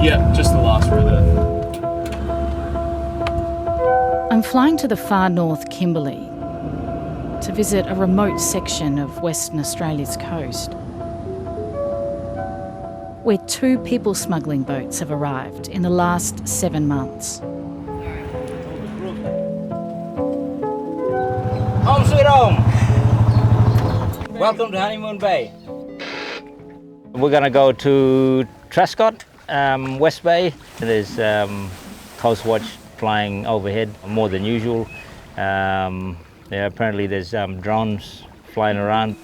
Yeah, just the last row there. I'm flying to the far north Kimberley to visit a remote section of Western Australia's coast, where 2 people smuggling boats have arrived in the last 7 months. Home sweet home! Welcome to Honeymoon Bay. We're going to go to Truscott, West Bay. There's Coast Watch flying overhead more than usual. Apparently there's drones flying around.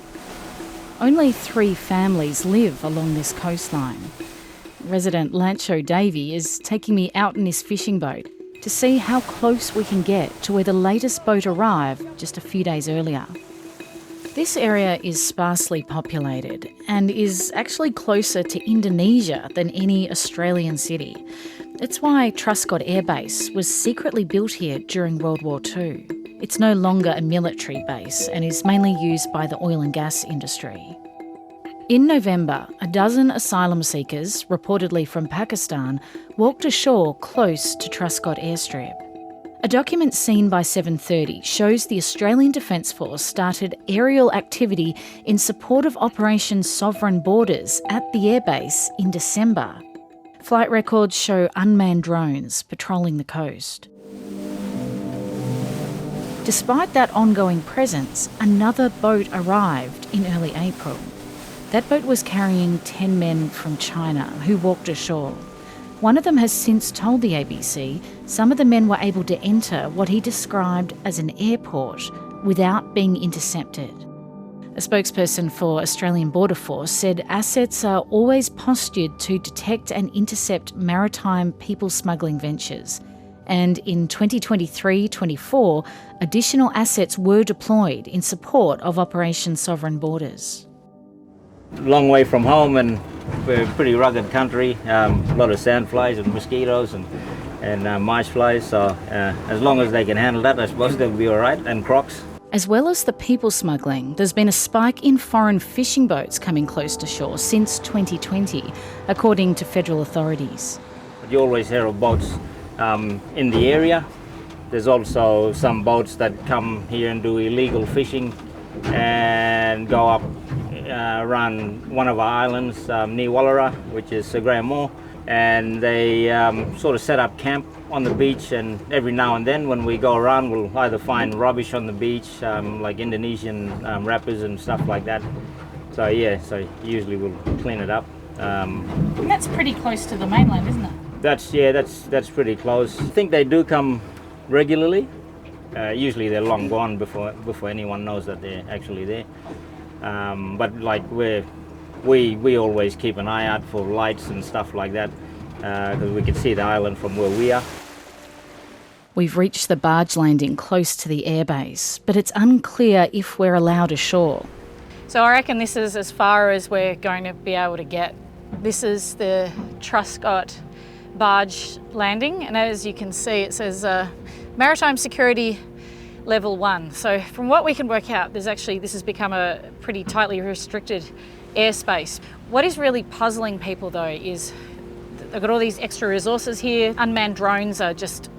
Only 3 families live along this coastline. Resident Lancho Davey is taking me out in his fishing boat to see how close we can get to where the latest boat arrived just a few days earlier. This area is sparsely populated and is actually closer to Indonesia than any Australian city. It's why Truscott Air Base was secretly built here during World War II. It's no longer a military base and is mainly used by the oil and gas industry. In November, a dozen asylum seekers, reportedly from Pakistan, walked ashore close to Truscott Airstrip. A document seen by 7:30 shows the Australian Defence Force started aerial activity in support of Operation Sovereign Borders at the airbase in December. Flight records show unmanned drones patrolling the coast. Despite that ongoing presence, another boat arrived in early April. That boat was carrying 10 men from China who walked ashore. One of them has since told the ABC some of the men were able to enter what he described as an airport without being intercepted. A spokesperson for Australian Border Force said assets are always postured to detect and intercept maritime people smuggling ventures. And in 2023-24, additional assets were deployed in support of Operation Sovereign Borders. Long way from home, and we're a pretty rugged country. A lot of sandflies and mosquitoes and mice flies. So as long as they can handle that, I suppose they'll be all right. And crocs. As well as the people smuggling, there's been a spike in foreign fishing boats coming close to shore since 2020, according to federal authorities. You always hear of boats in the area. There's also some boats that come here and do illegal fishing and go up around one of our islands near Wallara, which is Graham Moore, and they sort of set up camp on the beach, and every now and then when we go around we'll either find rubbish on the beach, like Indonesian wrappers and stuff like that. So usually we'll clean it up. And that's pretty close to the mainland, isn't it? That's pretty close. I think they do come regularly. Usually they're long gone before anyone knows that they're actually there. But like we always keep an eye out for lights and stuff like that, because we can see the island from where we are. We've reached the barge landing close to the airbase, but it's unclear if we're allowed ashore. So I reckon this is as far as we're going to be able to get. This is the Truscott barge landing, and as you can see it says Maritime Security Level 1. So from what we can work out, this has become a pretty tightly restricted airspace. What is really puzzling people though is they've got all these extra resources here. Unmanned drones are just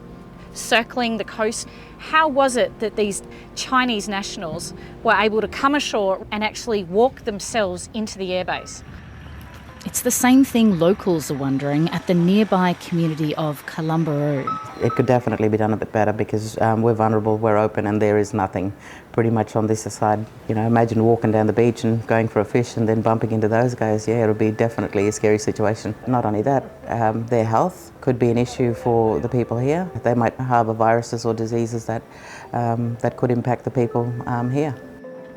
circling the coast. How was it that these Chinese nationals were able to come ashore and actually walk themselves into the airbase? It's the same thing locals are wondering at the nearby community of Kalumburu. It could definitely be done a bit better because we're vulnerable, we're open, and there is nothing pretty much on this side. You know, imagine walking down the beach and going for a fish and then bumping into those guys. Yeah, it would be definitely a scary situation. Not only that, their health could be an issue for the people here. They might harbour viruses or diseases that could impact the people here.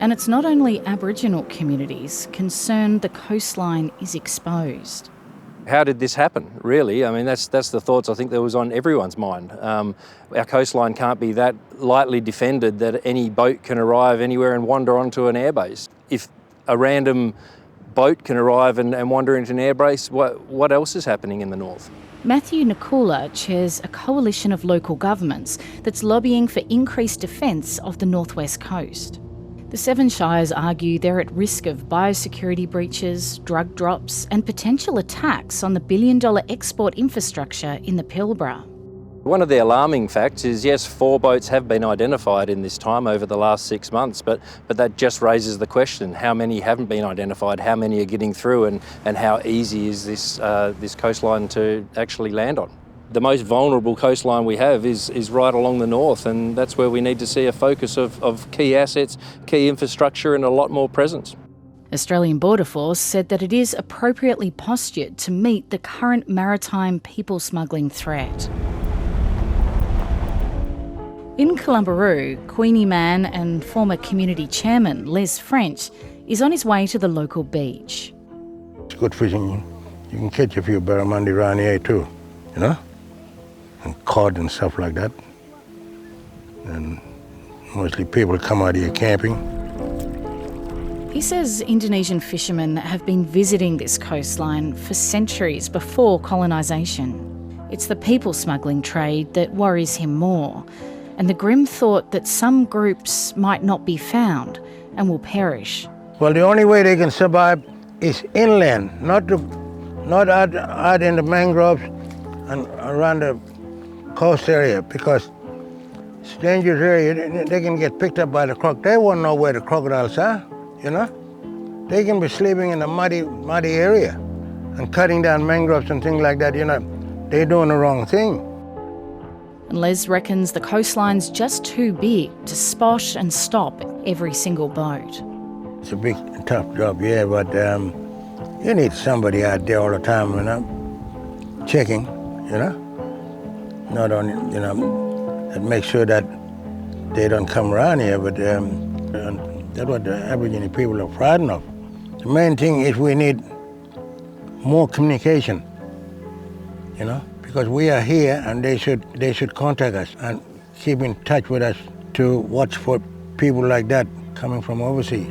And it's not only Aboriginal communities concerned the coastline is exposed. How did this happen, really? I mean, that's the thoughts I think that was on everyone's mind. Our coastline can't be that lightly defended that any boat can arrive anywhere and wander onto an airbase. If a random boat can arrive and wander into an airbase, what else is happening in the north? Matthew Nakula chairs a coalition of local governments that's lobbying for increased defence of the northwest coast. The Seven Shires argue they're at risk of biosecurity breaches, drug drops, and potential attacks on the billion-dollar export infrastructure in the Pilbara. One of the alarming facts is, yes, 4 boats have been identified in this time over the last 6 months, but that just raises the question, how many haven't been identified, how many are getting through, and how easy is this coastline to actually land on? The most vulnerable coastline we have is right along the north, and that's where we need to see a focus of key assets, key infrastructure, and a lot more presence. Australian Border Force said that it is appropriately postured to meet the current maritime people smuggling threat. In Columbaroo, Queenie man and former community chairman Les French is on his way to the local beach. It's good fishing. You can catch a few barramundi around here too, you know, and cod and stuff like that. And mostly people come out here camping. He says Indonesian fishermen have been visiting this coastline for centuries before colonisation. It's the people smuggling trade that worries him more, and the grim thought that some groups might not be found and will perish. Well, the only way they can survive is inland, not out in the mangroves and around the coast area, because it's a dangerous area. They can get picked up by the croc. They won't know where the crocodiles are, you know? They can be sleeping in a muddy area and cutting down mangroves and things like that, you know. They're doing the wrong thing. And Les reckons the coastline's just too big to spot and stop every single boat. It's a big, tough job, yeah, but you need somebody out there all the time, you know, checking, you know, not only, you know, and make sure that they don't come around here, but that's what the Aboriginal people are frightened of. The main thing is we need more communication, you know, because we are here and they should contact us and keep in touch with us to watch for people like that coming from overseas.